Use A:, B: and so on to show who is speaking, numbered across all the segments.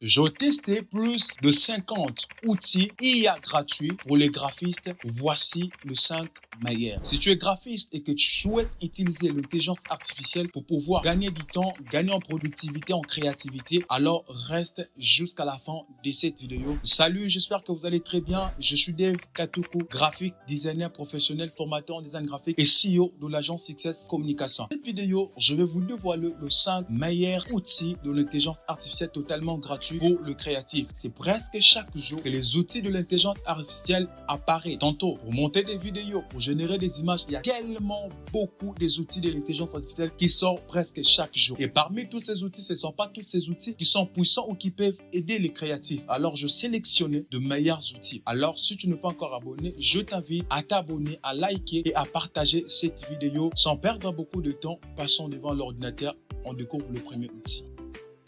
A: J'ai testé plus de 50 outils IA gratuits pour les graphistes. Voici le 5 meilleurs. Si tu es graphiste et que tu souhaites utiliser l'intelligence artificielle pour pouvoir gagner du temps, gagner en productivité, en créativité, alors reste jusqu'à la fin de cette vidéo. Salut, j'espère que vous allez très bien. Je suis Dave Katoukou, graphique, designer professionnel, formateur en design graphique et CEO de l'agence Success Communication. Dans cette vidéo, je vais vous dévoiler le 5 meilleurs outils de l'intelligence artificielle totalement gratuits pour le créatif. C'est presque chaque jour que les outils de l'intelligence artificielle apparaissent. Tantôt pour monter des vidéos, pour générer des images. Il y a tellement beaucoup des outils de l'intelligence artificielle qui sortent presque chaque jour. Et parmi tous ces outils, ce ne sont pas tous ces outils qui sont puissants ou qui peuvent aider les créatifs. Alors, je sélectionnais de meilleurs outils. Alors, si tu n'es pas encore abonné, je t'invite à t'abonner, à liker et à partager cette vidéo. Sans perdre beaucoup de temps, passons devant l'ordinateur. On découvre le premier outil.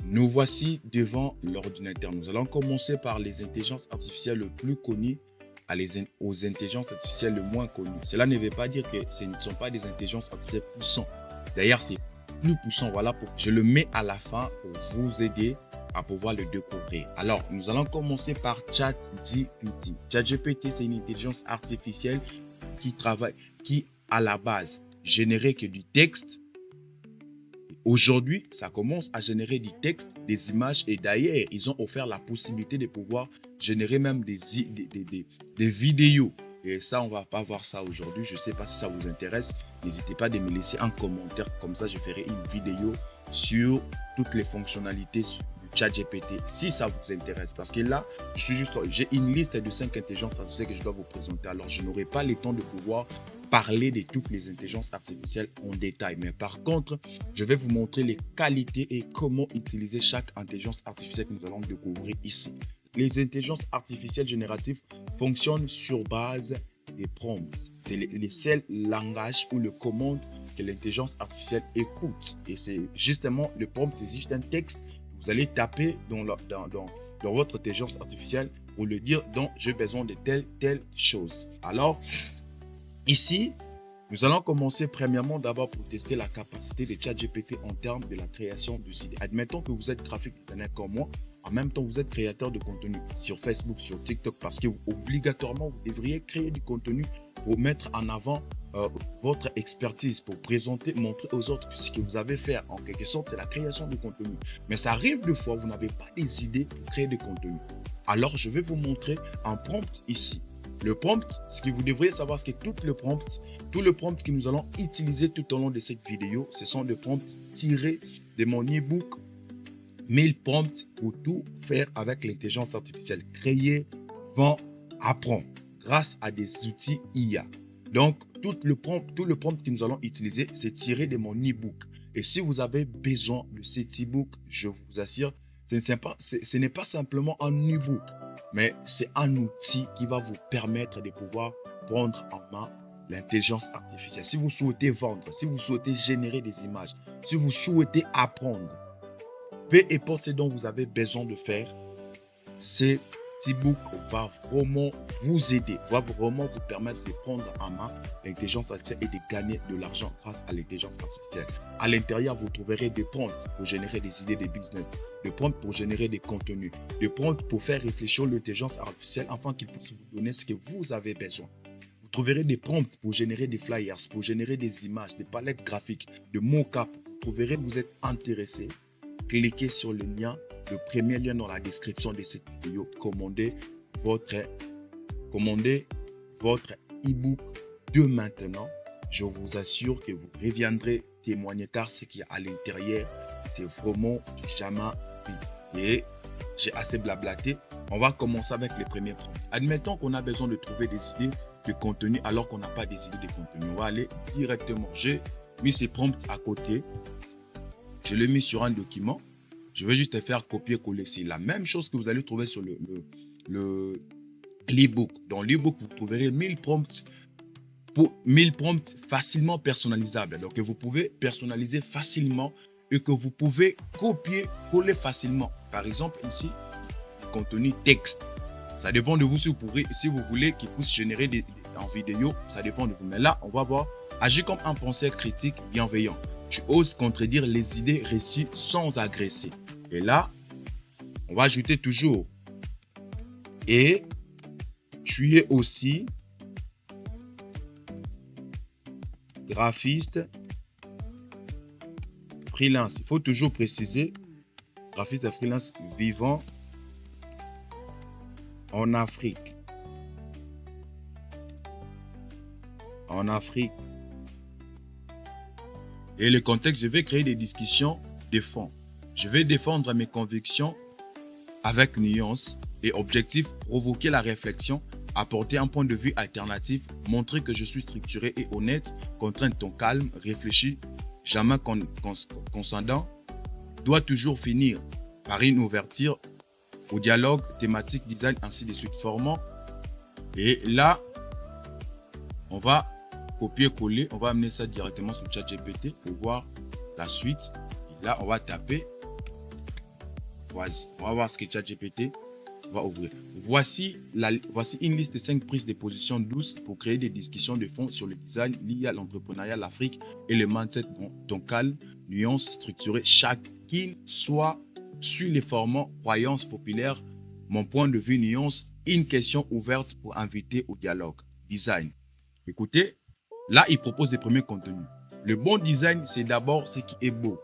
A: Nous voici devant l'ordinateur. Nous allons commencer par les intelligences artificielles les plus connues aux intelligences artificielles les moins connues. Cela ne veut pas dire que ce ne sont pas des intelligences artificielles puissantes. D'ailleurs, c'est plus puissant. Voilà, je le mets à la fin pour vous aider à pouvoir le découvrir. Alors, nous allons commencer par ChatGPT. ChatGPT, c'est une intelligence artificielle qui à la base générait que du texte. Aujourd'hui, ça commence à générer du texte, des images et d'ailleurs, ils ont offert la possibilité de pouvoir générer même des vidéos. Et ça, on ne va pas voir ça aujourd'hui. Je ne sais pas si ça vous intéresse. N'hésitez pas à me laisser un commentaire. Comme ça, je ferai une vidéo sur toutes les fonctionnalités du ChatGPT si ça vous intéresse. Parce que là, j'ai une liste de 5 intelligences artificielles que je dois vous présenter. Alors, je n'aurai pas le temps de pouvoir parler de toutes les intelligences artificielles en détail. Mais par contre, je vais vous montrer les qualités et comment utiliser chaque intelligence artificielle que nous allons découvrir ici. Les intelligences artificielles génératives fonctionnent sur base des prompts. C'est les seuls langages ou le commande que l'intelligence artificielle écoute. Et c'est justement le prompt, c'est juste un texte que vous allez taper dans votre intelligence artificielle pour le dire dont j'ai besoin de telle chose. Alors, ici, nous allons commencer premièrement d'abord pour tester la capacité de ChatGPT en termes de la création de idées. Admettons que vous êtes graphique designer comme moi, en même temps vous êtes créateur de contenu sur Facebook, sur TikTok, parce que obligatoirement vous devriez créer du contenu pour mettre en avant votre expertise, pour présenter, montrer aux autres ce que vous avez fait. En quelque sorte, c'est la création de contenu. Mais ça arrive des fois, vous n'avez pas des idées pour créer du contenu. Alors, je vais vous montrer un prompt ici. Le prompt, ce que vous devriez savoir, c'est que tout le prompt que nous allons utiliser tout au long de cette vidéo, ce sont des prompts tirés de mon e-book 1000 prompts pour tout faire avec l'intelligence artificielle. Créer, vendre, apprendre grâce à des outils IA. Donc, tout le prompt que nous allons utiliser, c'est tiré de mon e-book. Et si vous avez besoin de cet e-book, je vous assure, ce n'est pas simplement un e-book, mais c'est un outil qui va vous permettre de pouvoir prendre en main l'intelligence artificielle. Si vous souhaitez vendre, si vous souhaitez générer des images, si vous souhaitez apprendre, peu importe ce dont vous avez besoin de faire, cet e-book va vraiment vous aider, va vraiment vous permettre de prendre en main l'intelligence artificielle et de gagner de l'argent grâce à l'intelligence artificielle. À l'intérieur, vous trouverez des prompts pour générer des idées de business, des prompts pour générer des contenus, des prompts pour faire réfléchir l'intelligence artificielle afin qu'il puisse vous donner ce que vous avez besoin. Vous trouverez des prompts pour générer des flyers, pour générer des images, des palettes graphiques, de mock-up. Vous trouverez que vous êtes intéressé. Cliquez sur le lien, le premier lien dans la description de cette vidéo. Commandez votre e-book de maintenant. Je vous assure que vous reviendrez témoigner car ce qu'il y a à l'intérieur, c'est vraiment jamais vu. Et j'ai assez blablaté. On va commencer avec les premiers prompts. Admettons qu'on a besoin de trouver des idées de contenu alors qu'on n'a pas des idées de contenu. On va aller directement. J'ai mis ces prompts à côté. Je l'ai mis sur un document. Je vais juste faire copier-coller. C'est la même chose que vous allez trouver sur l'e-book. Dans l'e-book, vous trouverez 1000 prompts facilement personnalisables. Donc, que vous pouvez personnaliser facilement et que vous pouvez copier-coller facilement. Par exemple, ici, le contenu texte. Ça dépend de vous si vous voulez qu'il puisse générer en vidéo. Ça dépend de vous. Mais là, on va voir agir comme un penseur critique bienveillant. Tu oses contredire les idées reçues sans agresser. Et là, On va ajouter toujours. Et tu es aussi graphiste freelance. Il faut toujours préciser, graphiste freelance vivant en Afrique. En Afrique. Et le contexte, je vais créer des discussions de fond. Je vais défendre mes convictions avec nuance et objectif, provoquer la réflexion, apporter un point de vue alternatif, montrer que je suis structuré et honnête, contraindre ton calme, réfléchi, jamais conscendant, doit toujours finir par une ouverture au dialogue, thématique, design, ainsi de suite, formant. Et là, on va copier-coller, on va amener ça directement sur ChatGPT pour voir la suite. Et là, on va taper. Voici, on va voir ce que ChatGPT va ouvrir. Voici une liste de 5 prises de position douces pour créer des discussions de fond sur le design lié à l'entrepreneuriat, l'Afrique et le mindset dont calme, nuance, structuré, chacune soit sur les formats croyances populaires, mon point de vue, nuance, une question ouverte pour inviter au dialogue. Design. Écoutez, là, il propose des premiers contenus. Le bon design, c'est d'abord ce qui est beau.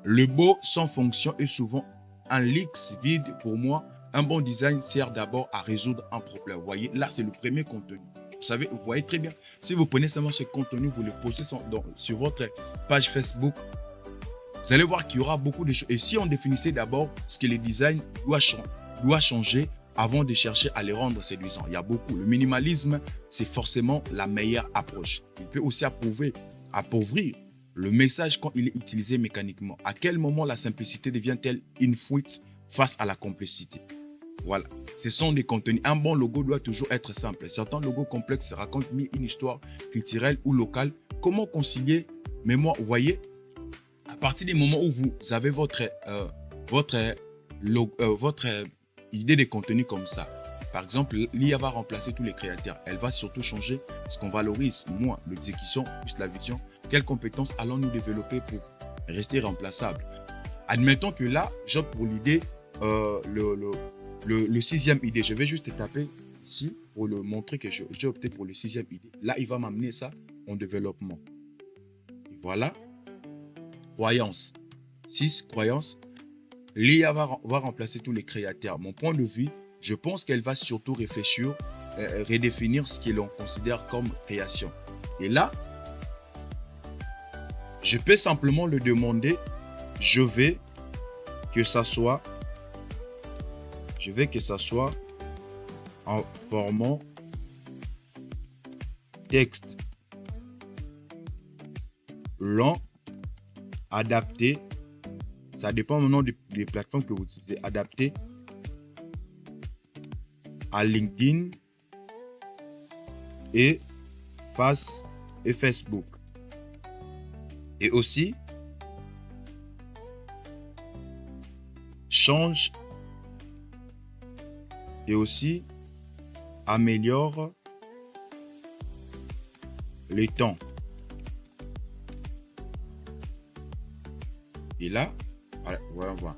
A: Le beau sans fonction est souvent un leaks vide pour moi. Un bon design sert d'abord à résoudre un problème. Vous voyez, là, c'est le premier contenu. Vous savez, vous voyez très bien. Si vous prenez seulement ce contenu, vous le postez sur votre page Facebook, vous allez voir qu'il y aura beaucoup de choses. Et si on définissait d'abord ce que le design doit changer avant de chercher à les rendre séduisants. Il y a beaucoup. Le minimalisme, c'est forcément la meilleure approche. Il peut aussi appauvrir le message quand il est utilisé mécaniquement. À quel moment la simplicité devient-elle une fuite face à la complexité? Voilà. Ce sont des contenus. Un bon logo doit toujours être simple. Certains logos complexes racontent une histoire culturelle ou locale. Comment concilier? Mais moi, vous voyez, à partir du moment où vous avez votre idée de contenu comme ça, par exemple, l'IA va remplacer tous les créateurs. Elle va surtout changer ce qu'on valorise, moins l'exécution plus la vision. Quelles compétences allons-nous développer pour rester remplaçable? Admettons que là, j'opte pour l'idée, le sixième idée. Je vais juste taper ici pour le montrer que j'ai opté pour le sixième idée. Là, il va m'amener ça en développement. Et voilà. Croyance. 6 croyances. L'IA va remplacer tous les créateurs. Mon point de vue, je pense qu'elle va surtout réfléchir, redéfinir ce que l'on considère comme création. Et là, je peux simplement le demander. Je veux que ça soit en format texte long, adapté. Ça dépend maintenant des plateformes que vous utilisez. Adapté à LinkedIn et Facebook. Et aussi, change et aussi améliore les temps. Et là, voilà, voilà.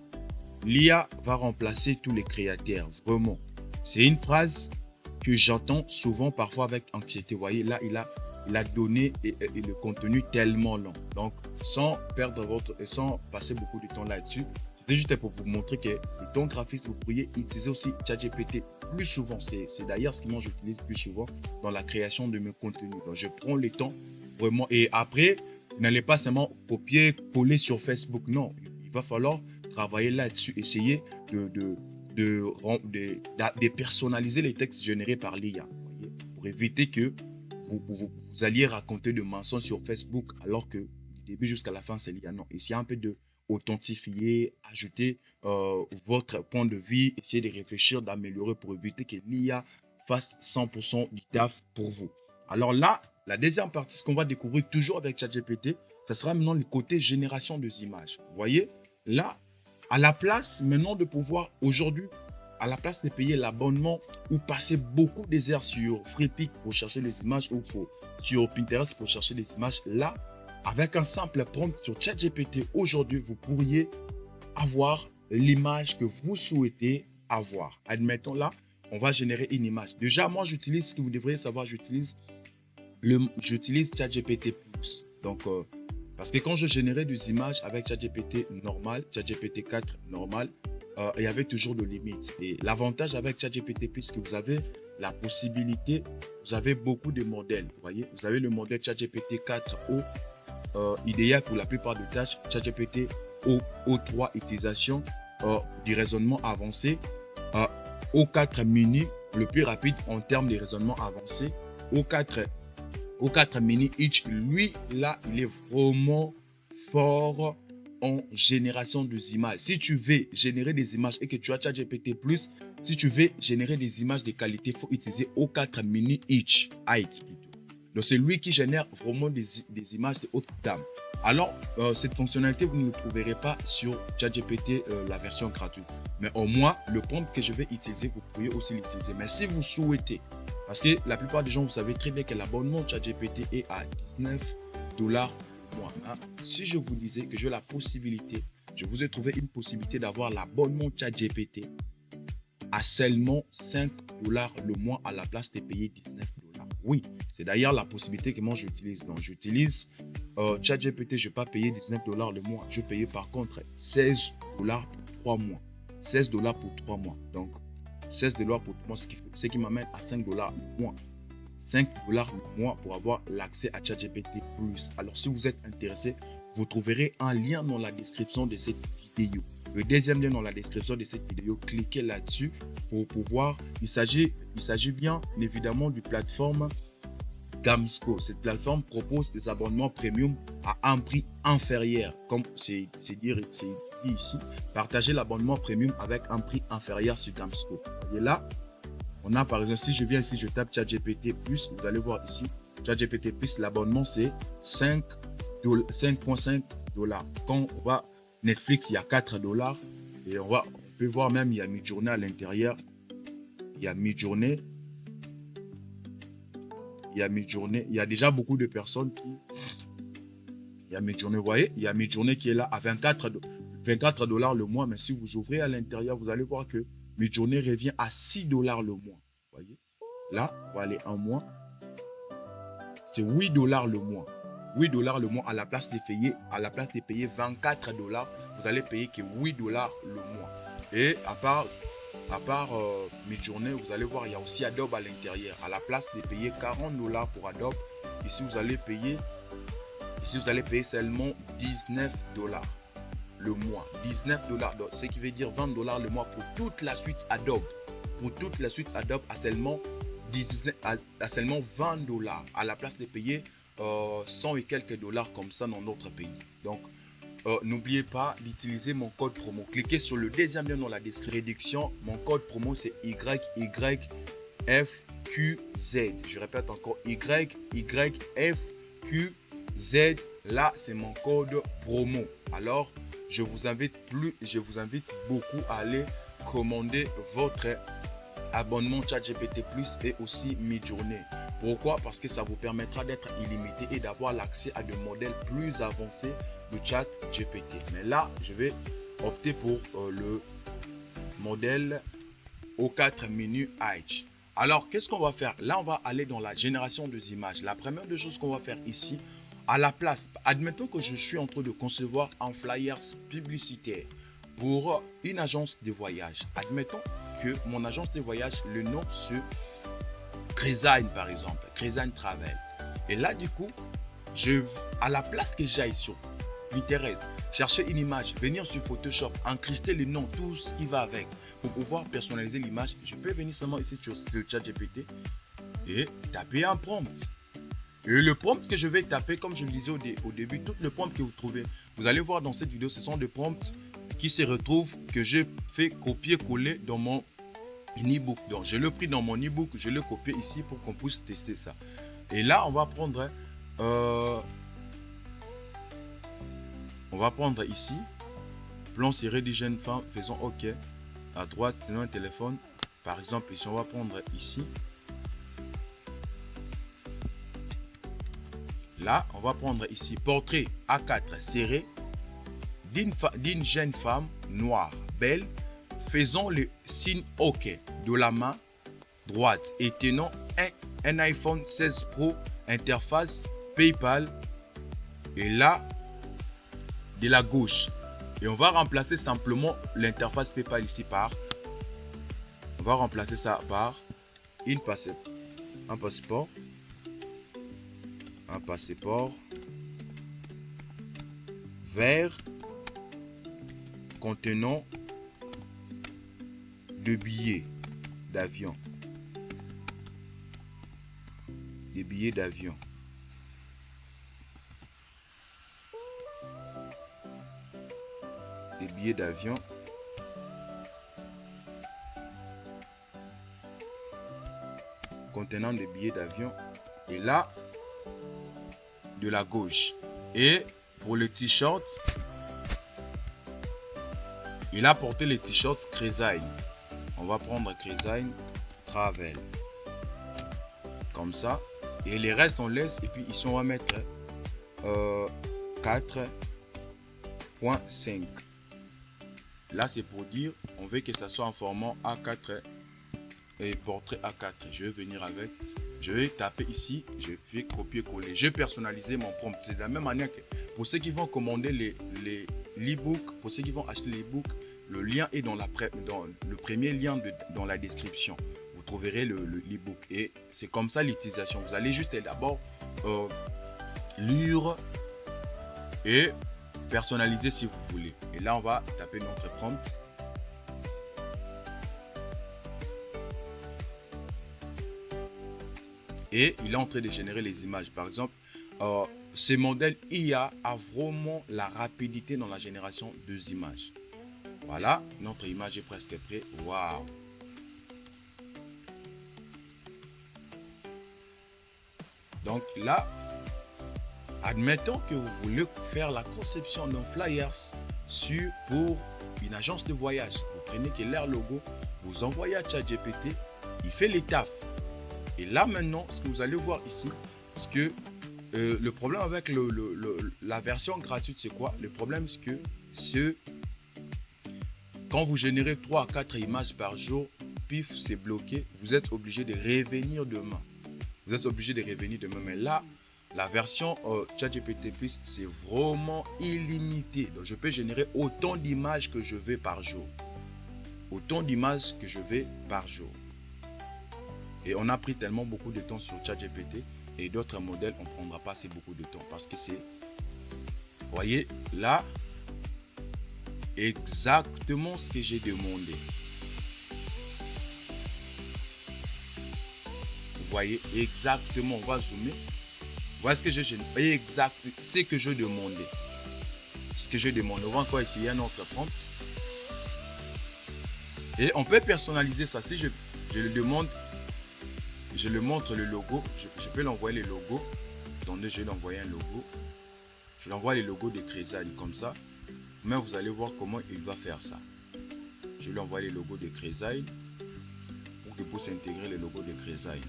A: L'IA va remplacer tous les créateurs, vraiment. C'est une phrase que j'entends souvent, parfois avec anxiété. Vous voyez, là, il a donné le contenu tellement long. Donc, sans passer beaucoup de temps là-dessus, c'était juste pour vous montrer que le ton graphiste, vous pourriez utiliser aussi ChatGPT plus souvent. C'est d'ailleurs ce que moi j'utilise plus souvent dans la création de mes contenus. Donc, je prends le temps vraiment. Et après, vous n'allez pas seulement copier, coller sur Facebook. Non, il va falloir travailler là-dessus, essayer de personnaliser les textes générés par l'IA, pour éviter que vous alliez raconter de mensonges sur Facebook alors que du début jusqu'à la fin c'est l'IA. Non, essayez un peu de authentifier, ajouter votre point de vue, essayer de réfléchir, d'améliorer pour éviter que l'IA fasse 100% du taf pour vous. Alors là, la deuxième partie, ce qu'on va découvrir toujours avec ChatGPT, ça sera maintenant le côté génération des images. Vous voyez, là, à la place maintenant de pouvoir aujourd'hui, à la place de payer l'abonnement ou passer beaucoup des heures sur FreePic pour chercher les images ou sur Pinterest pour chercher les images, là, avec un simple prompt sur ChatGPT, aujourd'hui, vous pourriez avoir l'image que vous souhaitez avoir. Admettons là, on va générer une image. Déjà, moi, j'utilise, ce que vous devriez savoir, j'utilise ChatGPT+. Donc, parce que quand je générais des images avec ChatGPT normal, ChatGPT 4 normal, il y avait toujours de limites. Et l'avantage avec ChatGPT+, c'est que vous avez la possibilité, vous avez beaucoup de modèles. Vous voyez, vous avez le modèle ChatGPT 4O, idéal pour la plupart des tâches. ChatGPT O3, utilisation du raisonnement avancé. O4 mini, le plus rapide en termes de raisonnement avancé. O4 mini Itch, lui, là, il est vraiment fort en génération des images. Si tu veux générer des images et que tu as ChatGPT+, si tu veux générer des images de qualité, il faut utiliser O4 mini Itch. Donc, c'est lui qui génère vraiment des images de haute gamme. Alors, cette fonctionnalité, vous ne le trouverez pas sur ChatGPT, la version gratuite. Mais au moins, le prompt que je vais utiliser, vous pouvez aussi l'utiliser. Mais si vous souhaitez, parce que la plupart des gens, vous savez très bien que l'abonnement ChatGPT est à $19 mois. Hein? Si je vous disais que j'ai la possibilité, je vous ai trouvé une possibilité d'avoir l'abonnement ChatGPT à seulement $5 le mois à la place de payer $19. Oui, c'est d'ailleurs la possibilité que moi j'utilise. Donc, j'utilise ChatGPT, je ne vais pas payer $19 le mois. Je vais payer par contre $16 pour 3 mois. $16 pour 3 mois. Donc, $16 pour 3 mois, ce qui m'amène à $5 le mois. $5 le mois pour avoir l'accès à ChatGPT+. Alors, si vous êtes intéressé, vous trouverez un lien dans la description de cette vidéo. Le deuxième lien dans la description de cette vidéo, cliquez là-dessus pour pouvoir. Il s'agit bien évidemment du plateforme Gamsco. Cette plateforme propose des abonnements premium à un prix inférieur. Comme c'est dit ici, partagez l'abonnement premium avec un prix inférieur sur Gamsco. Et là, on a par exemple, si je viens ici, je tape ChatGPT+, vous allez voir ici, ChatGPT+, l'abonnement c'est 5,5 $. Quand on va Netflix, il y a $4 et on peut voir même il y a Midjourney à l'intérieur. Il y a Midjourney. Il y a déjà beaucoup de personnes qui. Il y a Midjourney, vous voyez, il y a Midjourney qui est là à $24 le mois. Mais si vous ouvrez à l'intérieur, vous allez voir que Midjourney revient à $6 le mois. Vous voyez, là, on va aller un mois. C'est $8 le mois. $8 le mois à la place de payer $24, vous allez payer que $8 le mois. Et à part Midjourney, vous allez voir, il y a aussi Adobe à l'intérieur. À la place de payer $40 pour Adobe, ici vous allez payer seulement $19 le mois. $19, ce qui veut dire $20 le mois pour toute la suite Adobe. Pour toute la suite Adobe à seulement $20 à la place de payer 100 et quelques dollars comme ça dans notre pays. Donc, n'oubliez pas d'utiliser mon code promo. Cliquez sur le deuxième lien dans la description. Mon code promo, c'est YYFQZ. Je répète encore, YYFQZ. Là, c'est mon code promo. Alors, je vous invite beaucoup à aller commander votre abonnement ChatGPT+ et aussi Midjourney. Pourquoi? Parce que ça vous permettra d'être illimité et d'avoir l'accès à des modèles plus avancés de ChatGPT. Mais là, je vais opter pour le modèle O4 mini Itch. Alors, qu'est-ce qu'on va faire? Là, on va aller dans la génération des images. La première des choses qu'on va faire ici, à la place, admettons que je suis en train de concevoir un flyers publicitaire pour une agence de voyage. Admettons que mon agence de voyage, le nom c'est Cresign par exemple, Cresign Travel. Et là du coup, à la place que j'aille sur Pinterest, chercher une image, venir sur Photoshop, incruster le nom, tout ce qui va avec, pour pouvoir personnaliser l'image, je peux venir seulement ici sur ChatGPT et taper un prompt. Et le prompt que je vais taper, comme je le disais au début, tout le prompt que vous trouvez, vous allez voir dans cette vidéo, ce sont des prompts qui se retrouvent, que j'ai fait copier-coller dans mon e-book. Donc, je l'ai pris dans mon e-book, je l'ai copié ici pour qu'on puisse tester ça. Et là, on va prendre ici, plan serré des jeunes femmes, faisons OK. À droite, tenons un téléphone. Par exemple, ici, on va prendre ici. Là, on va prendre ici, portrait A4 serré d'une jeune femme noire, belle, faisons le signe OK de la main droite et tenons un iPhone 16 Pro interface PayPal et là de la gauche. Et on va remplacer simplement l'interface PayPal ici par, on va remplacer ça par un passeport vert contenant de billets d'avion. Des billets d'avion. Des billets d'avion. Contenant des billets d'avion. Et là, de la gauche. Et pour le t-shirt, il a porté le t-shirt Cresign. On va prendre Cresign Travel. Comme ça. Et les restes, on laisse. Et puis ici, on va mettre 4.5. Là, c'est pour dire, on veut que ça soit en format A4 et portrait A4. Je vais venir avec. Je vais taper ici. Je vais copier-coller. Je vais personnaliser mon prompt. C'est de la même manière que pour ceux qui vont commander l'e-book, pour ceux qui vont acheter l'e-book, le lien est dans le premier lien dans la description. Vous trouverez l'e-book. Et c'est comme ça l'utilisation. Vous allez juste d'abord lire et personnaliser si vous voulez. Et là, on va taper notre prompt. Et il est en train de générer les images. Par exemple, ce modèle IA a vraiment la rapidité dans la génération des images. Voilà, notre image est presque prête. Waouh! Donc là, admettons que vous voulez faire la conception d'un flyers pour une agence de voyage. Vous prenez leur logo, vous envoyez à ChatGPT, il fait les tafs. Et là maintenant, ce que vous allez voir ici, c'est que le problème avec la version gratuite, c'est quoi? Le problème, c'est que quand vous générez 3 à 4 images par jour, pif, c'est bloqué. Vous êtes obligé de revenir demain. Mais là, la version ChatGPT Plus, c'est vraiment illimité. Donc, je peux générer autant d'images que je veux par jour. Et on a pris tellement beaucoup de temps sur ChatGPT et d'autres modèles, on ne prendra pas assez beaucoup de temps parce que c'est, vous voyez, là, exactement ce que j'ai demandé. Vous voyez, exactement, on va zoomer. Voilà ce que j'ai généré. Exact, c'est que je demandais. On va encore essayer un autre prompt. Et on peut personnaliser ça. Si je le demande, je le montre le logo. Je peux l'envoyer le logo. Attendez, je vais l'envoyer un logo. Je l'envoie le logo de Cresign comme ça. Mais vous allez voir comment il va faire ça. Je lui envoie le logo de Cresign pour qu'il puisse intégrer le logo de Cresign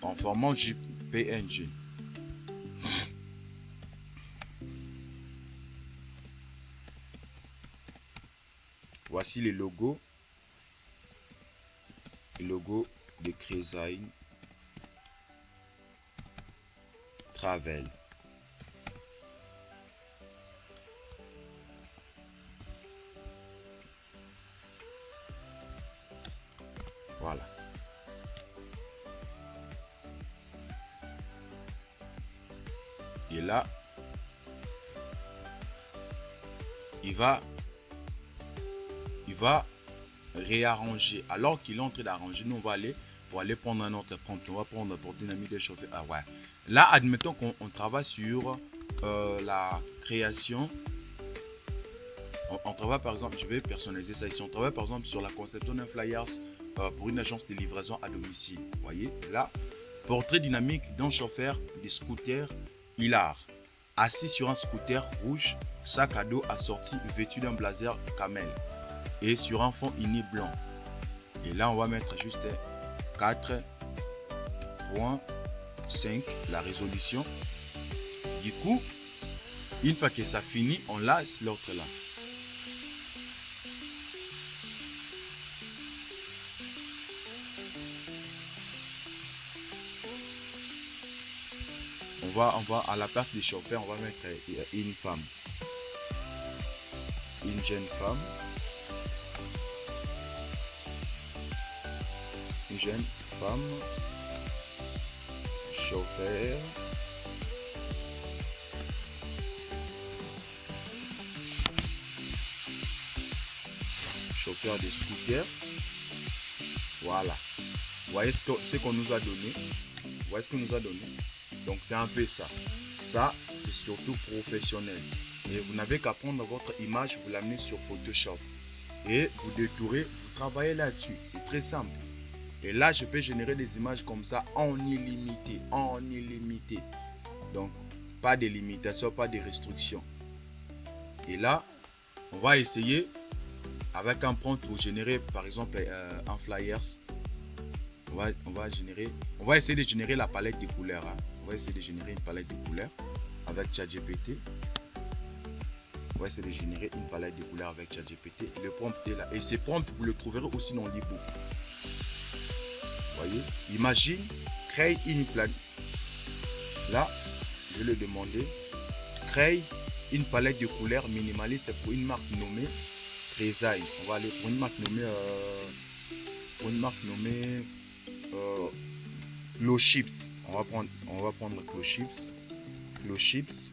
A: en format JPNG. Voici le logo de Cresign Travel. Voilà. Et là, il va réarranger. Alors qu'il est en train d'arranger, nous on va aller pour aller prendre un autre prompt. On va prendre pour dynamique de chauffer. Ah ouais. Là, admettons qu'on travaille sur la création. On travaille par exemple, je vais personnaliser ça ici. On travaille par exemple sur la conception d'un flyers pour une agence de livraison à domicile. Vous voyez, là, portrait dynamique d'un chauffeur de scooter hilar, assis sur un scooter rouge, sac à dos assorti, vêtu d'un blazer camel et sur un fond uni blanc. Et là, on va mettre juste 4.5, la résolution. Du coup, une fois que ça finit, on laisse l'autre là. on va à la place des chauffeurs, on va mettre une femme. Une jeune femme. Une jeune femme. Chauffeur. Chauffeur de scooter. Voilà. Vous voyez ce qu'on nous a donné. Vous voyez ce qu'on nous a donné. Donc c'est un peu ça. Ça, c'est surtout professionnel. Et vous n'avez qu'à prendre votre image, vous l'amener sur Photoshop. Et vous détourez, vous travaillez là-dessus. C'est très simple. Et là, je peux générer des images comme ça en illimité. En illimité. Donc, pas de limitation, pas de restrictions. Et là, on va essayer avec un prompt pour générer, par exemple, un flyers. On va essayer de générer la palette de couleurs. Hein. On va essayer de générer une palette de couleurs avec ChatGPT. On va essayer de générer une palette de couleurs avec ChatGPT. Le prompt est là. Et ces prompts, vous le trouverez aussi dans l'ebook. Voyez, imagine, crée une planète. Là, je vais le demander. Crée une palette de couleurs minimaliste pour une marque nommée Trezaï. On va aller pour une marque nommée Glow Chips. On va prendre Glow Chips. Glow Chips.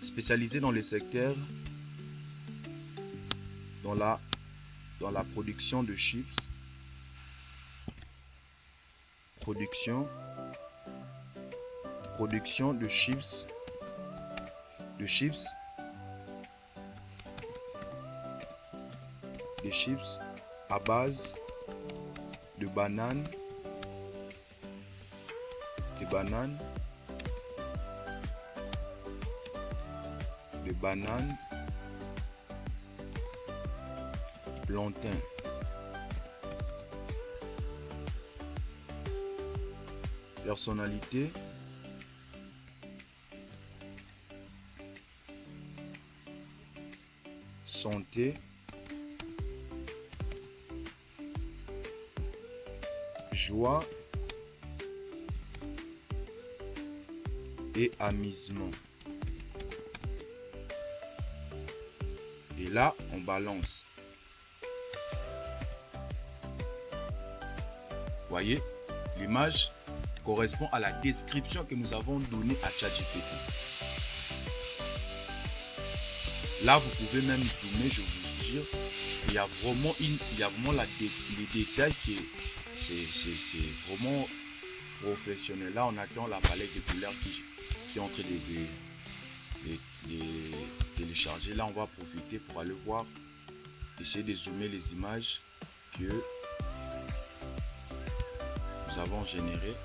A: Spécialisé dans les secteurs dans la production de chips. Production de chips. De chips à base de bananes, plantain. Personnalité, santé, joie et amusement. Et là, on balance. Voyez, l'image correspond à la description que nous avons donnée à ChatGPT. Là, vous pouvez même zoomer, je vous jure. Il y a vraiment les détails qui c'est vraiment professionnel. Là, on attend la palette de couleurs qui est en train de télécharger. Là, on va profiter pour aller voir, essayer de zoomer les images que nous avons générées.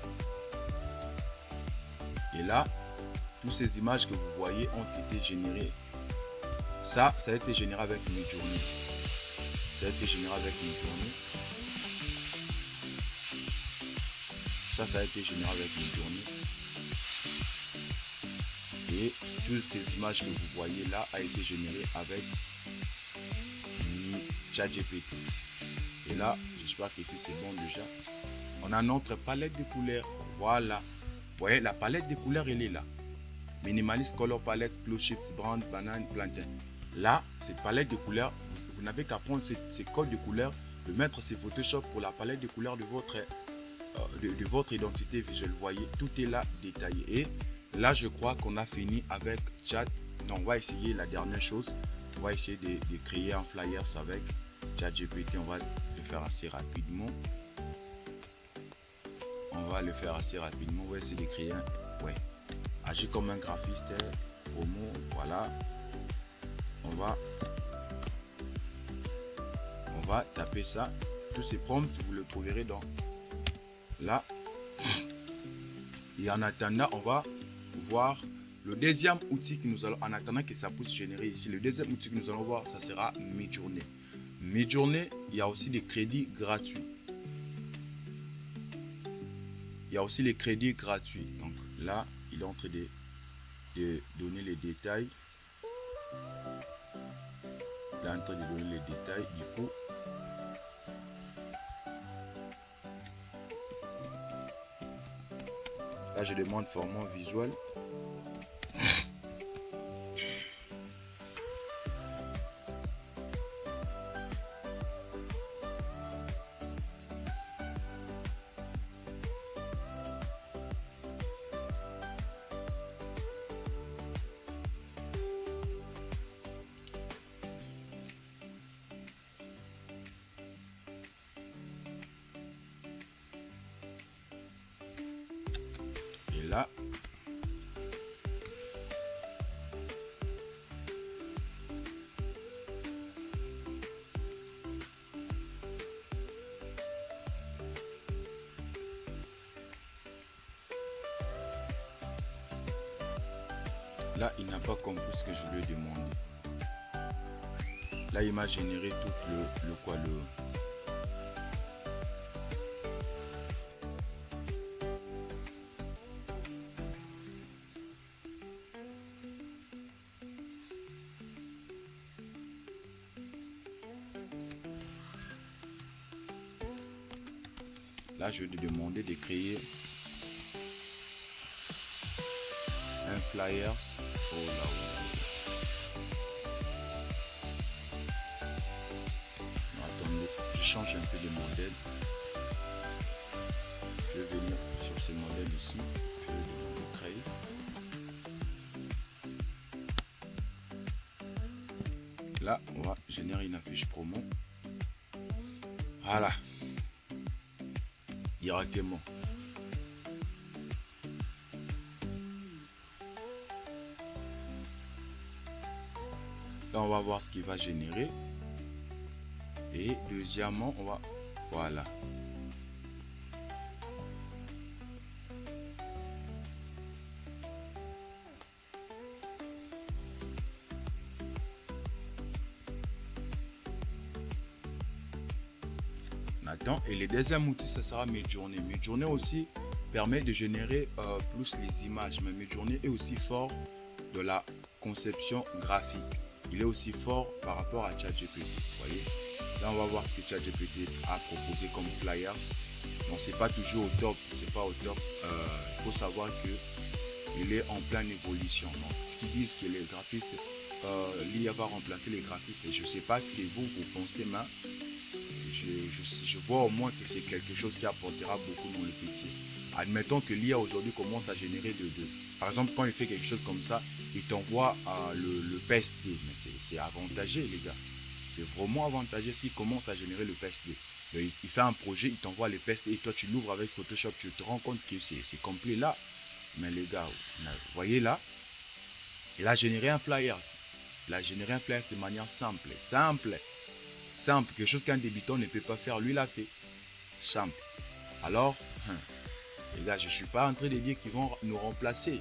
A: Et là, toutes ces images que vous voyez ont été générées. Ça a été généré avec Midjourney. Ça a été généré avec Midjourney. Ça a été généré avec Midjourney. Et toutes ces images que vous voyez là a été généré avec ChatGPT. Et là, j'espère que ici c'est bon déjà. On a notre palette de couleurs. Voilà. Vous voyez, la palette de couleurs, elle est là. Minimalist Color Palette, Glow Chips, Brand, Banane, Plantain. Là, cette palette de couleurs, vous n'avez qu'à prendre ces codes de couleurs, de mettre ces Photoshop pour la palette de couleurs de votre identité visuelle. Vous voyez, tout est là détaillé. Et là, je crois qu'on a fini avec Chat. Donc, on va essayer la dernière chose. On va essayer de créer un flyers avec ChatGPT. On va le faire assez rapidement. On va essayer de créer un... Ouais. Agir comme un graphiste, promo, voilà. On va taper ça. Tous ces prompts, vous le trouverez dans là. Et en attendant, on va voir le deuxième outil que nous allons, en attendant que ça puisse générer ici, le deuxième outil que nous allons voir, ça sera Midjourney. Midjourney, il y a aussi des crédits gratuits. Il y a aussi les crédits gratuits. Donc là, il est en train de donner les détails. Il est en train de donner les détails. Du coup, là, Là, je demande format visuel. Et là, il n'a pas compris ce que je lui ai demandé. Là, il m'a généré tout le quoi, Là, je vais lui demander de créer un flyers. Oh là, non, attendez, je change un peu de modèle. Je vais venir sur ce modèle ici. Je vais demander de créer. Là, on va générer une affiche promo. Voilà. Directement. Là, on va voir ce qu'il va générer. Et deuxièmement, on va... Voilà. Maintenant, et le deuxième outil, ça sera Midjourney. Midjourney aussi permet de générer plus les images. Mais Midjourney est aussi fort de la conception graphique. Il est aussi fort par rapport à ChatGPT. Voyez, là on va voir ce que ChatGPT a proposé comme flyers. Donc c'est pas toujours au top, c'est pas au top. Il faut savoir que il est en pleine évolution. Donc ce qu'ils disent que les graphistes, l'IA va remplacer les graphistes. Et je sais pas ce que vous pensez, mais je vois au moins que c'est quelque chose qui apportera beaucoup dans le métier. Admettons que l'IA aujourd'hui commence à générer par exemple, quand il fait quelque chose comme ça, il t'envoie le PSD. Mais c'est avantageux, les gars. C'est vraiment avantageux s'il commence à générer le PSD. Il fait un projet, il t'envoie le PSD et toi tu l'ouvres avec Photoshop, tu te rends compte que c'est complet là. Mais les gars, vous voyez là, il a généré un flyer. Il a généré un flyer de manière simple. Quelque chose qu'un débutant ne peut pas faire. Lui, l'a fait. Simple. Alors, les gars, je ne suis pas en train de dire qu'ils vont nous remplacer.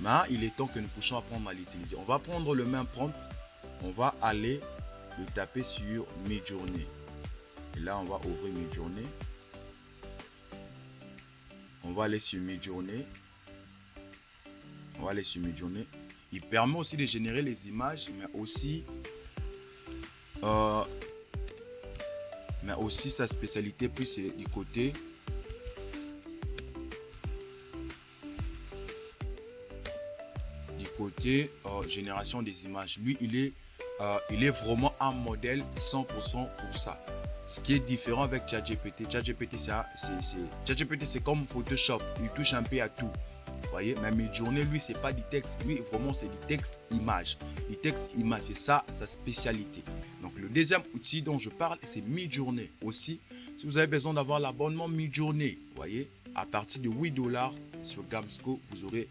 A: Mais il est temps que nous puissions apprendre à l'utiliser. On va prendre le même prompt. On va aller le taper sur Midjourney. Et là, on va ouvrir Midjourney. On va aller sur Midjourney. Il permet aussi de générer les images, mais aussi sa spécialité plus c'est du côté génération des images. Lui, il est vraiment un modèle 100% pour ça. Ce qui est différent avec ChatGPT. ChatGPT, c'est comme Photoshop. Il touche un peu à tout. Vous voyez, mais Midjourney, lui, c'est pas du texte. Lui, vraiment, c'est du texte image. Du texte image, c'est ça sa spécialité. Donc, le deuxième outil dont je parle, c'est Midjourney. Aussi, si vous avez besoin d'avoir l'abonnement Midjourney, vous voyez, à partir de 8 $ sur Gamsco, vous aurez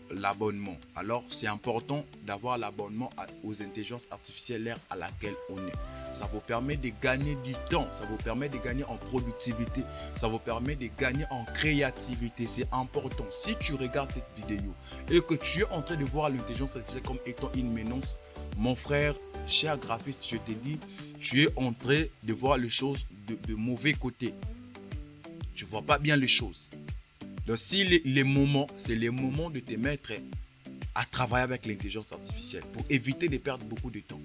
A: l'abonnement. Alors, c'est important d'avoir l'abonnement aux intelligences artificielles, l'ère à laquelle on est. Ça vous permet de gagner du temps, ça vous permet de gagner en productivité, ça vous permet de gagner en créativité. C'est important. Si tu regardes cette vidéo et que tu es en train de voir l'intelligence artificielle comme étant une menace, mon frère, cher graphiste, je te dis, tu es en train de voir les choses de mauvais côté. Tu ne vois pas bien les choses. Donc, si les moments, c'est le moment de te mettre à travailler avec l'intelligence artificielle pour éviter de perdre beaucoup de temps,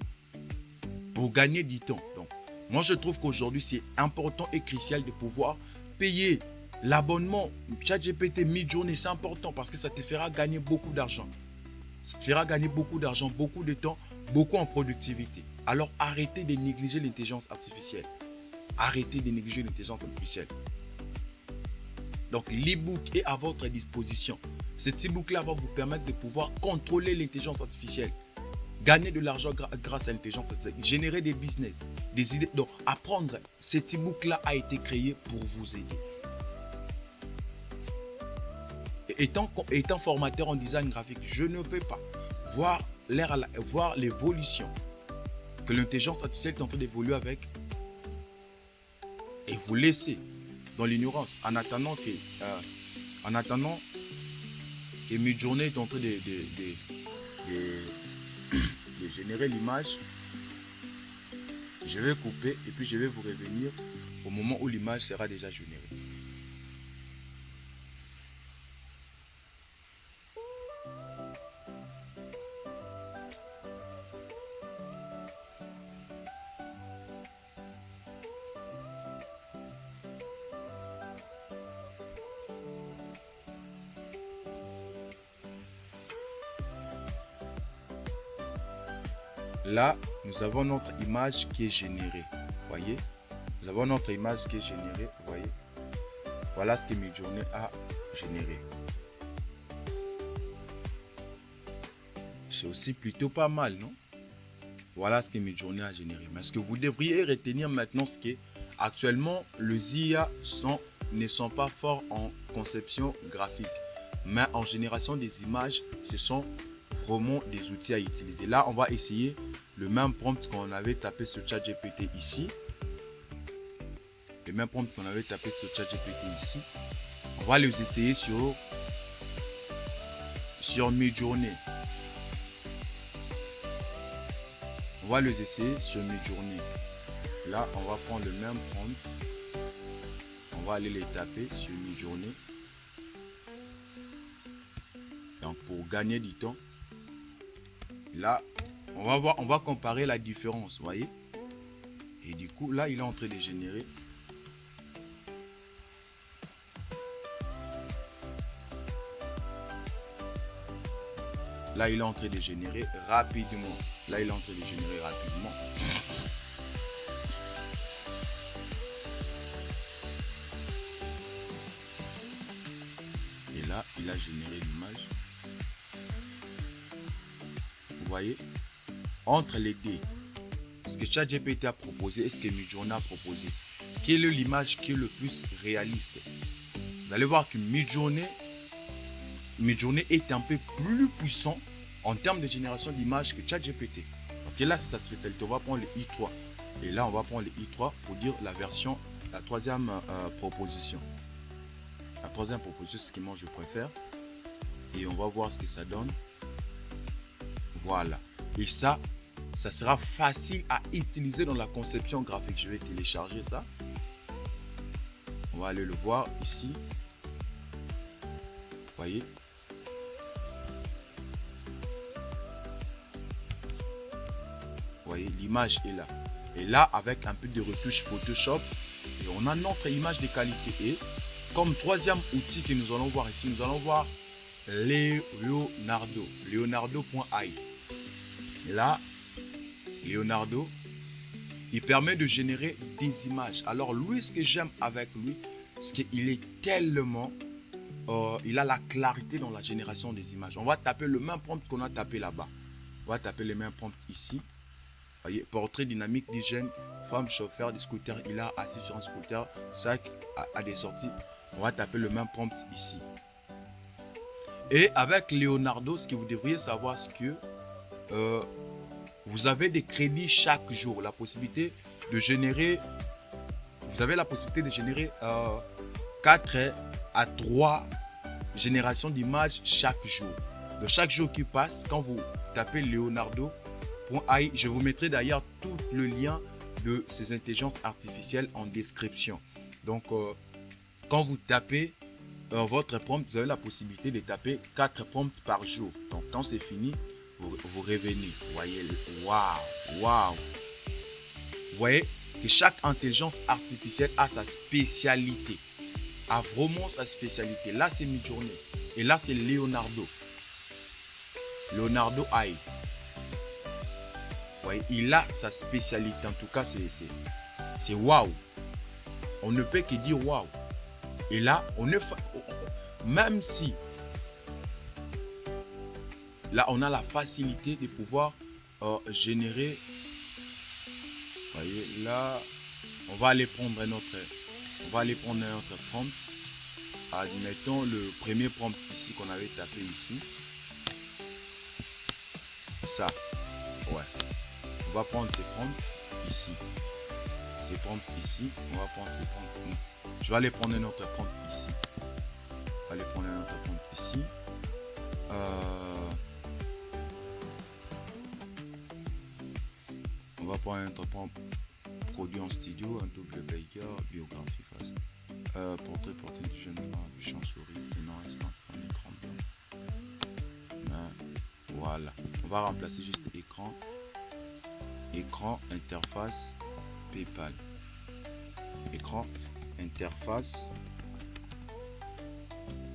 A: pour gagner du temps. Donc, moi, je trouve qu'aujourd'hui, c'est important et crucial de pouvoir payer L'abonnement ChatGPT Midjourney, c'est important parce que ça te fera gagner beaucoup d'argent. Ça te fera gagner beaucoup d'argent, beaucoup de temps, beaucoup en productivité. Alors arrêtez de négliger l'intelligence artificielle. Arrêtez de négliger l'intelligence artificielle. Donc l'e-book est à votre disposition. Cet e-book-là va vous permettre de pouvoir contrôler l'intelligence artificielle. Gagner de l'argent grâce à l'intelligence artificielle. Générer des business, des idées. Donc apprendre, cet e-book-là a été créé pour vous aider. Étant formateur en design graphique, je ne peux pas voir l'évolution que l'intelligence artificielle est en train d'évoluer avec et vous laisser dans l'ignorance en attendant que Midjourney est en train de générer l'image. Je vais couper et puis je vais vous revenir au moment où l'image sera déjà générée. Là, nous avons notre image qui est générée. Voyez? Nous avons notre image qui est générée. Voyez? Voilà ce que Midjourney a généré. C'est aussi plutôt pas mal, non? Voilà ce que Midjourney a généré. Mais ce que vous devriez retenir maintenant, c'est que actuellement, les IA ne sont pas forts en conception graphique. Mais en génération des images, ce sont vraiment des outils à utiliser. Là, on va essayer le même prompt qu'on avait tapé sur ChatGPT ici. Le même prompt qu'on avait tapé sur ChatGPT ici. On va les essayer sur Midjourney. On va les essayer sur Midjourney. Là, on va prendre le même prompt. On va aller les taper sur Midjourney. Donc, pour gagner du temps, là, on va comparer la différence, vous voyez. Et du coup, là, il est en train de générer. Là, il est en train de générer rapidement. Là, il est en train de générer rapidement. Et là, il a généré l'image. Vous voyez, entre les deux, ce que ChatGPT a proposé et ce que Midjourney a proposé, quelle est l'image qui est le plus réaliste? Vous allez voir que Midjourney est un peu plus puissant en termes de génération d'images que ChatGPT. Parce que là, c'est sa spécialité. On va prendre le i3. Et là, on va prendre le i3 pour dire la troisième proposition. La troisième proposition, c'est ce que moi je préfère. Et on va voir ce que ça donne. Voilà. Et ça sera facile à utiliser dans la conception graphique. Je vais télécharger ça. On va aller le voir ici. Vous voyez. Vous voyez, l'image est là. Et là, avec un peu de retouche Photoshop, et on a notre image de qualité. Et comme troisième outil que nous allons voir ici, nous allons voir Leonardo. Leonardo.ai. Là, Leonardo, il permet de générer des images. Alors lui, ce que j'aime avec lui, c'est qu'il est tellement... il a la clarité dans la génération des images. On va taper le même prompt qu'on a tapé là-bas. On va taper le même prompt ici. Voyez, portrait dynamique d'hygiène, femme chauffeur de scooter. Il a assis sur un scooter, sac à des sorties. On va taper le même prompt ici. Et avec Leonardo, ce que vous devriez savoir, c'est que vous avez des crédits chaque jour. La possibilité de générer, vous avez la possibilité de générer 4 à 3 générations d'images chaque jour. De chaque jour qui passe, quand vous tapez Leonardo.ai, je vous mettrai d'ailleurs tout le lien de ces intelligences artificielles en description. Donc, quand vous tapez votre prompt, vous avez la possibilité de taper 4 prompts par jour. Donc, quand c'est fini, vous revenez. Vous voyez, waouh. Vous voyez que chaque intelligence artificielle a sa spécialité. a vraiment sa spécialité. Là, c'est Midjourney. Et là, c'est Leonardo. Leonardo AI. Ouais, il a sa spécialité. En tout cas, c'est waouh. On ne peut que dire waouh. Et là, même si là, on a la facilité de pouvoir générer. Vous voyez, là, on va aller prendre notre prompt. Admettons le premier prompt ici qu'on avait tapé ici. Ça, ouais. On va prendre ces prompts ici. Ces prompts ici. On va prendre ces prompts. Je vais aller prendre notre prompt ici. On va aller prendre notre prompt ici. On va prendre notre prompt produit en studio, un double baker, biographie face. Portrait du jeune femme, chauve-souris, non, un écran blanc. Voilà. On va remplacer juste écran. Écran, interface, PayPal. Écran, interface,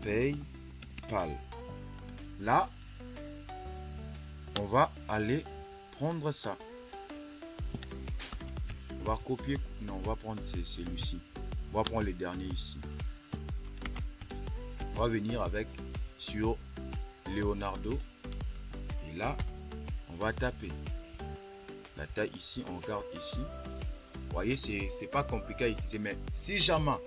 A: PayPal. Là, on va aller prendre ça. On va copier. Non, on va prendre celui-ci. On va prendre le dernier ici. On va venir avec sur Leonardo. Et là, on va taper. La taille ici, on regarde ici. Vous voyez, c'est pas compliqué à utiliser. Mais si jamais,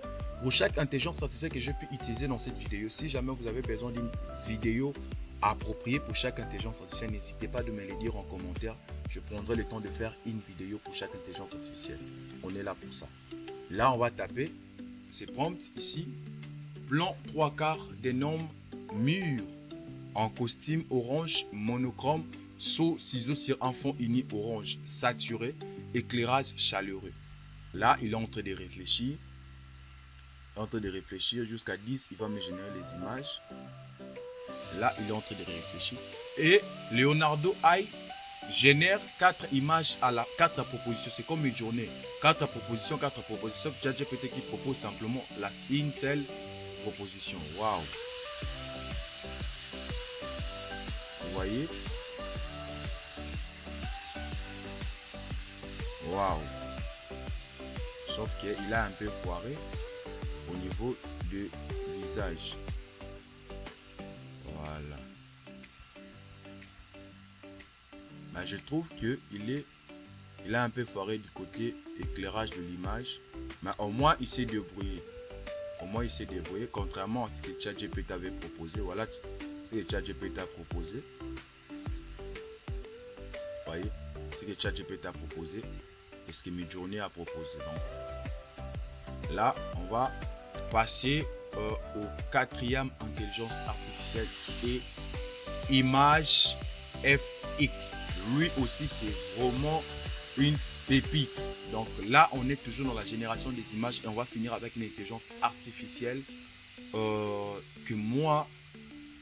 A: pour chaque intelligence artificielle que je peux utiliser dans cette vidéo, si jamais vous avez besoin d'une vidéo appropriée pour chaque intelligence artificielle, n'hésitez pas de me le dire en commentaire. Je prendrai le temps de faire une vidéo pour chaque intelligence artificielle. On est là pour ça. Là, on va taper ces prompts ici. Plan 3/4 d'énormes murs en costume orange monochrome, saut ciseaux sur un fond uni orange saturé, éclairage chaleureux. Là, il est en train de réfléchir. Jusqu'à 10, il va me générer les images. Là, il est en train de réfléchir. Et Leonardo AI génère 4 images à la 4 propositions. C'est comme une journée. 4 propositions. ChatGPT qui propose simplement une seule proposition. Waouh! Vous voyez? Waouh! Sauf qu'il a un peu foiré au niveau de visage. Voilà. Ben, je trouve qu'il a un peu foiré du côté éclairage de l'image. Mais au moins, il s'est débrouillé. Contrairement à ce que ChatGPT avait proposé. Voilà ce que ChatGPT a proposé. Vous voyez, ce que ChatGPT a proposé et ce que Midjourney a proposé. Donc, là, on va passer au quatrième intelligence artificielle qui est Image FX. Lui aussi, c'est vraiment une pépite. Donc là, on est toujours dans la génération des images et on va finir avec une intelligence artificielle que moi,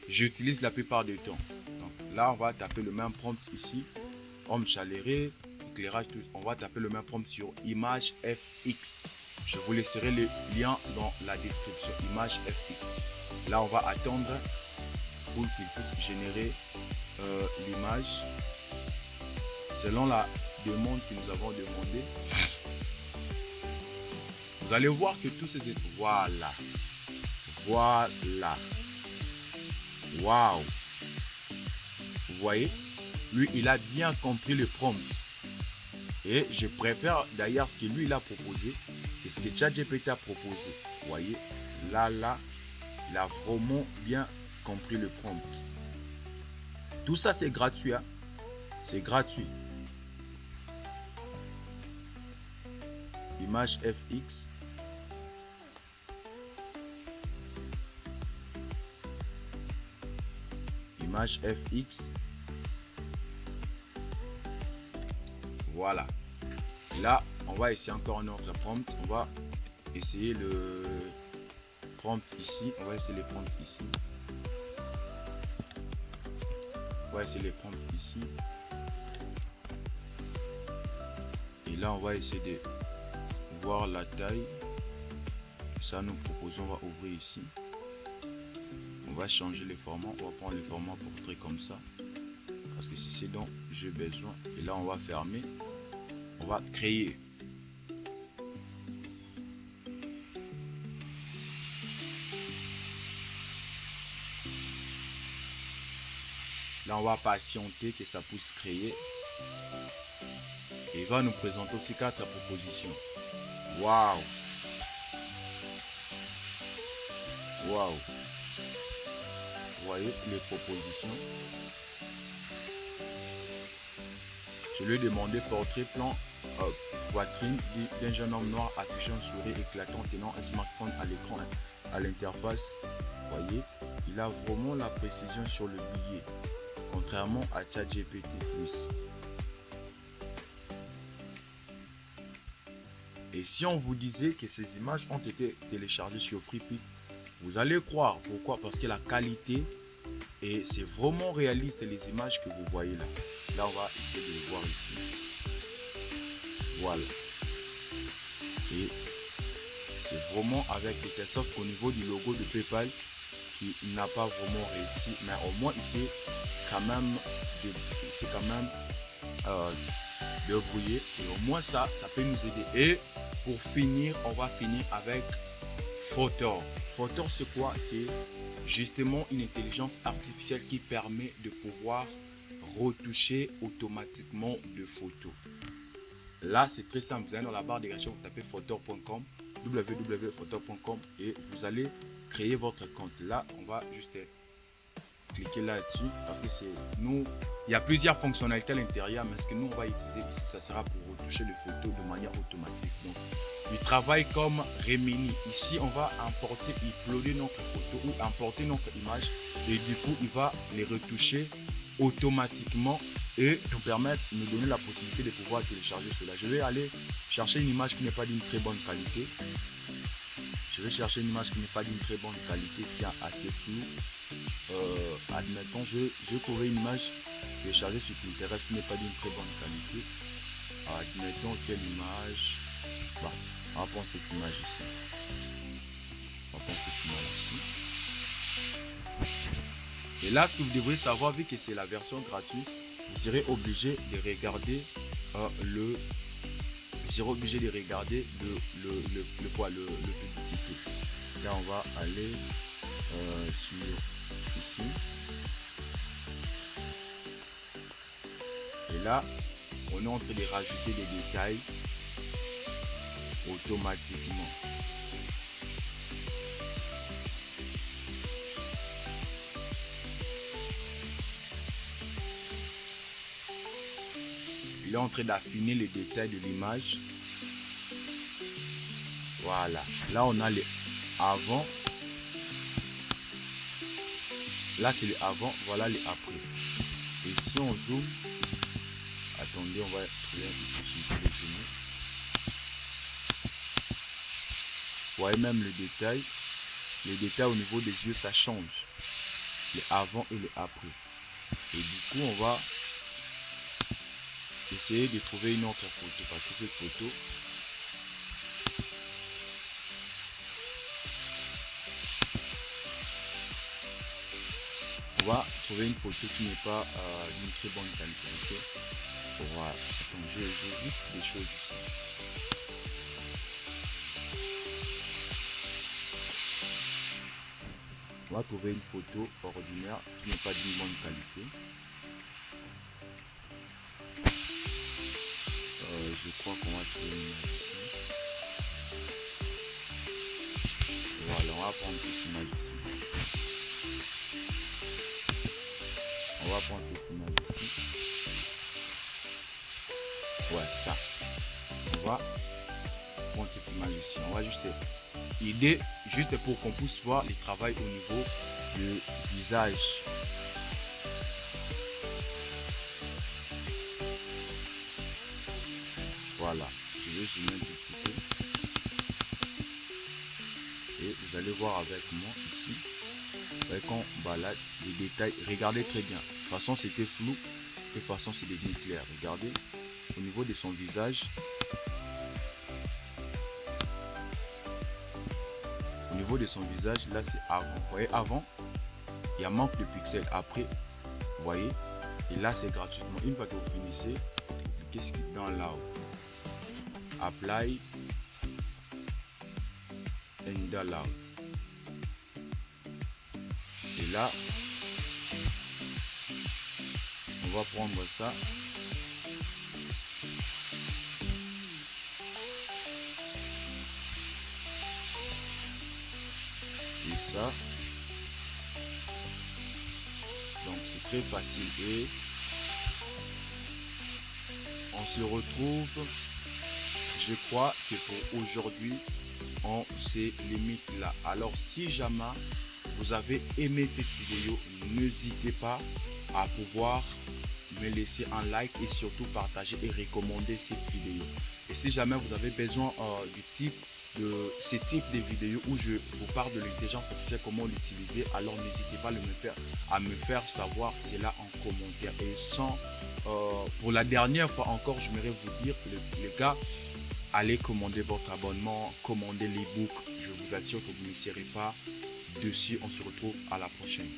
A: j'utilise la plupart du temps. Donc là, on va taper le même prompt ici. Homme chaleureux, éclairage, tout. On va taper le même prompt sur Image FX. Je vous laisserai le lien dans la description. Image FX. Là, on va attendre pour qu'il puisse générer l'image selon la demande que nous avons demandé. Vous allez voir que tous ces étoiles, voilà, waouh, vous voyez, lui il a bien compris le prompt et je préfère d'ailleurs ce que lui il a proposé et ce que ChatGPT a proposé. Vous voyez, là il a vraiment bien compris le prompt. Tout ça c'est gratuit, hein? C'est gratuit. Image FX. Image FX. Voilà. Là, on va essayer encore un autre prompt. On va essayer le prompt ici. On va essayer les prompts ici. On va essayer les prompts ici. Et là, on va essayer de voir la taille. Ça nous proposons, on va ouvrir ici. On va changer les formats. On va prendre le format portrait comme ça. Parce que c'est ce dont j'ai besoin. Et là, on va fermer. On va créer. Là, on va patienter que ça puisse créer. Et il va nous présenter aussi 4 propositions. Waouh! Waouh! Vous voyez les propositions. Je lui ai demandé portrait plan poitrine d'un jeune homme noir affichant un sourire éclatant tenant un smartphone à l'écran à l'interface. Vous voyez, il a vraiment la précision sur le billet, contrairement à ChatGPT+. Et si on vous disait que ces images ont été téléchargées sur FreePic, vous allez croire. Pourquoi? Parce que la qualité, et c'est vraiment réaliste les images que vous voyez là. Là, on va essayer de les voir ici. Voilà. Et c'est vraiment avec les tests, sauf qu'au niveau du logo de PayPal, qui n'a pas vraiment réussi. Mais au moins, ici, quand même, c'est quand même débrouillé. Et au moins, ça peut nous aider. Et pour finir, on va finir avec Photor. Photor, c'est quoi? C'est justement une intelligence artificielle qui permet de pouvoir retoucher automatiquement des photos. Là, c'est très simple. Vous allez dans la barre de recherche, vous tapez photor.com, www.photor.com et vous allez créer votre compte. Là, on va juste cliquer là-dessus parce que c'est nous. Il y a plusieurs fonctionnalités à l'intérieur, mais ce que nous on va utiliser ici, ça sera pour retoucher les photos de manière automatique. Donc, il travaille comme Remini. Ici, on va importer, uploader notre photo ou importer notre image et du coup, il va les retoucher automatiquement et nous permettre, nous donner la possibilité de pouvoir télécharger cela. Je vais aller chercher une image qui n'est pas d'une très bonne qualité. Je vais chercher une image qui n'est pas d'une très bonne qualité, qui est assez floue. Admettons, je trouverai une image téléchargée sur Pinterest qui n'est pas d'une très bonne qualité. Admettons quelle image. Bon, on va prendre cette image ici. On va prendre cette image ici. Et là, ce que vous devrez savoir, vu que c'est la version gratuite, vous serez obligé de regarder le publicité. Là, on va aller sur ici. Et là, on est en train de rajouter des détails automatiquement. Il est en train d'affiner les détails de l'image. Voilà. Là, on a les avant. Là, c'est les avant. Voilà les après. Et si on zoome, attendez, on va trouver un petit peu de zoomer. Vous voyez même le détail. Les détails au niveau des yeux, ça change. Les avant et les après. Et du coup, on va essayer de trouver une autre photo parce que cette photo, on va trouver une photo qui n'est pas d'une très bonne qualité. Okay? Voilà. Attends, j'ai juste des choses ici. On va trouver une photo ordinaire qui n'est pas d'une bonne qualité. Je crois qu'on va trouver une image ici. Voilà, on va prendre cette image ici. On va prendre cette image ici. Ouais, ça. On va prendre cette image ici. On va juste aider, juste pour qu'on puisse voir le travail au niveau du visage. Voilà, je vais zoomer un petit peu. Et vous allez voir avec moi ici. Vous voyez qu'on balade les détails. Regardez très bien. De toute façon, c'était flou. De toute façon, c'est devenu clair. Regardez au niveau de son visage. niveau de son visage, là c'est avant. Vous voyez, avant, il y a manque de pixels. Après, vous voyez, et là c'est gratuitement. Une fois que vous finissez, vous cliquez dans là-haut. Apply and allow. Et là, on va prendre ça. Et ça. Donc c'est très facile. Et on se retrouve. Je crois que pour aujourd'hui, on se limite là. Alors si jamais vous avez aimé cette vidéo, n'hésitez pas à pouvoir me laisser un like et surtout partager et recommander cette vidéo. Et si jamais vous avez besoin de ce type de vidéos où je vous parle de l'intelligence artificielle, comment l'utiliser, alors n'hésitez pas à me faire savoir cela en commentaire. Et pour la dernière fois encore, j'aimerais vous dire, les gars, allez commander votre abonnement, commandez l'ebook. Je vous assure que vous ne serez pas dessus. On se retrouve à la prochaine.